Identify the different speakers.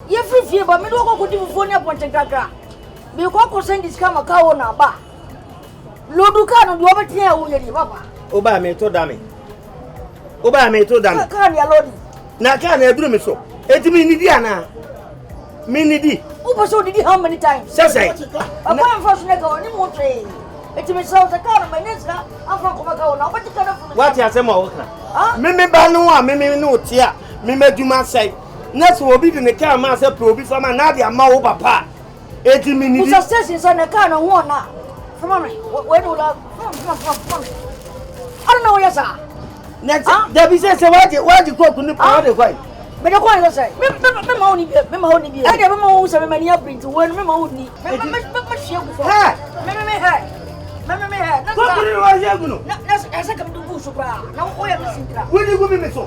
Speaker 1: You free, but me don't go to phone up on Tagagra. Me go send this camera car on a bar. Loduka no do over here wo ye papa.
Speaker 2: Oba me to dame. Oba me to dame.
Speaker 1: Ka ya lodi.
Speaker 2: Na ka na eduru me so. Eti me nidi ana. Me nidi.
Speaker 1: Ubo so did how many times?
Speaker 2: Say.
Speaker 1: Papa first nega oni mo train. Eti me so the car my next car afro ko maka ona. What you kind of
Speaker 2: what you say mo work me ba no a me no tia. Me meduma say. Next will be the car man say probi for man na dia ma wo papa. Eti me nidi.
Speaker 1: Who station so na car no one na. Come on, where do I don't know yes sir.
Speaker 2: Next there be say why you go to the power the why.
Speaker 1: But the coin say me only be I never know so many up into when me only me share before me
Speaker 2: go to the was you no
Speaker 1: that's I come to bush now we are missing
Speaker 2: will you go me so